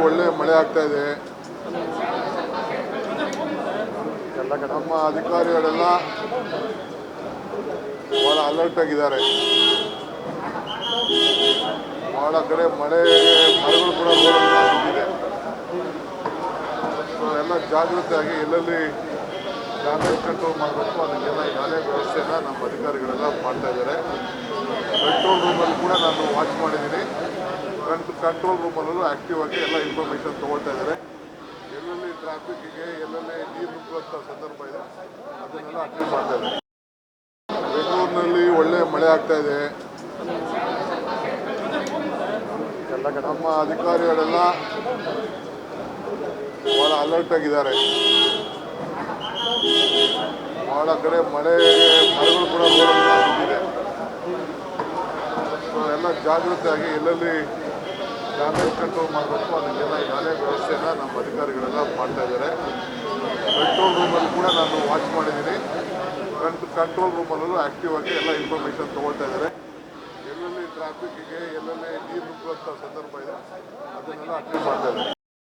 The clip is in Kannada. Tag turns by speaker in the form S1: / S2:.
S1: ಒಳ್ಳೆ ಮಳೆ ಆಗ್ತಾ ಇದೆ. ನಮ್ಮ ಅಧಿಕಾರಿಗಳೆಲ್ಲ ಭಾಳ ಅಲರ್ಟ್ ಆಗಿದ್ದಾರೆ. ಭಾಳ ಕಡೆ ಮಳೆಗಳು ಕೂಡ ಬಿದ್ದಿದೆ. ಎಲ್ಲ ಜಾಗೃತಿಯಾಗಿ ಎಲ್ಲೆಲ್ಲಿ ಡ್ಯಾಮೇಜ್ ಕಂಟ್ರೋಲ್ ಮಾಡಬೇಕು ಅದಕ್ಕೆಲ್ಲ ಈಗಾಗಲೇ ವ್ಯವಸ್ಥೆಯನ್ನು ನಮ್ಮ ಅಧಿಕಾರಿಗಳೆಲ್ಲ ಮಾಡ್ತಾ ಇದ್ದಾರೆ. ಕಂಟ್ರೋಲ್ ರೂಮಲ್ಲಿ ಕೂಡ ನಾನು ವಾಚ್ ಮಾಡಿದ್ದೀನಿ. ಕಂಟ್ರೋಲ್ ರೂಮಲ್ಲೂ ಆ್ಯಕ್ಟಿವ್ ಆಗಿ ಎಲ್ಲ ಇನ್ಫಾರ್ಮೇಷನ್ ತೊಗೊಳ್ತಾ ಇದ್ದಾರೆ. ಎಲ್ಲೆಲ್ಲಿ ಟ್ರಾಫಿಕ್ಗೆ ಎಲ್ಲೆಲ್ಲಿ ನೀರು ನುಗ್ಗುವಂಥ ಸಂದರ್ಭ ಇದೆ ಅದನ್ನೆಲ್ಲ ಅಟೆಂಡ್ ಮಾಡ್ತಾ ಇದ್ದಾರೆ. ಬೆಂಗಳೂರಿನಲ್ಲಿ ಒಳ್ಳೆ ಮಳೆ ಆಗ್ತಾ ಇದೆ. ನಮ್ಮ ಅಧಿಕಾರಿಗಳೆಲ್ಲ ಭಾಳ ಅಲರ್ಟ್ ಆಗಿದ್ದಾರೆ. ಭಾಳ ಕಡೆ ಮಳೆಗಳು ಕೂಡ ಬಿದ್ದಿದೆ. ಎಲ್ಲ ಜಾಗೃತಿಯಾಗಿ ಎಲ್ಲೆಲ್ಲಿ ಡ್ಯಾಮೇಜ್ ಕಂಟ್ರೋಲ್ ಮಾಡಬೇಕು ಅದಕ್ಕೆಲ್ಲ ಈಗಾಗಲೇ ವ್ಯವಸ್ಥೆಯನ್ನು ನಮ್ಮ ಅಧಿಕಾರಿಗಳೆಲ್ಲ ಮಾಡ್ತಾ ಇದ್ದಾರೆ. ಕಂಟ್ರೋಲ್ ರೂಮಲ್ಲಿ ಕೂಡ ನಾನು ವಾಚ್ ಮಾಡಿದ್ದೀನಿ. ಕಂಟ್ರೋಲ್ ರೂಮಲ್ಲೂ ಆ್ಯಕ್ಟಿವ್ ಆಗಿ ಎಲ್ಲ ಇನ್ಫಾರ್ಮೇಷನ್ ತೊಗೊಳ್ತಾ ಇದ್ದಾರೆ. ಎಲ್ಲೆಲ್ಲಿ ಟ್ರಾಫಿಕ್ಗೆ ಎಲ್ಲೆಲ್ಲಿ ನೀರು ನುಗ್ಗುವಂಥ ಸಂದರ್ಭ ಇದೆ ಅದನ್ನೆಲ್ಲ ಅಟೆಂಡ್ ಮಾಡ್ತಾ ಇದ್ದಾರೆ.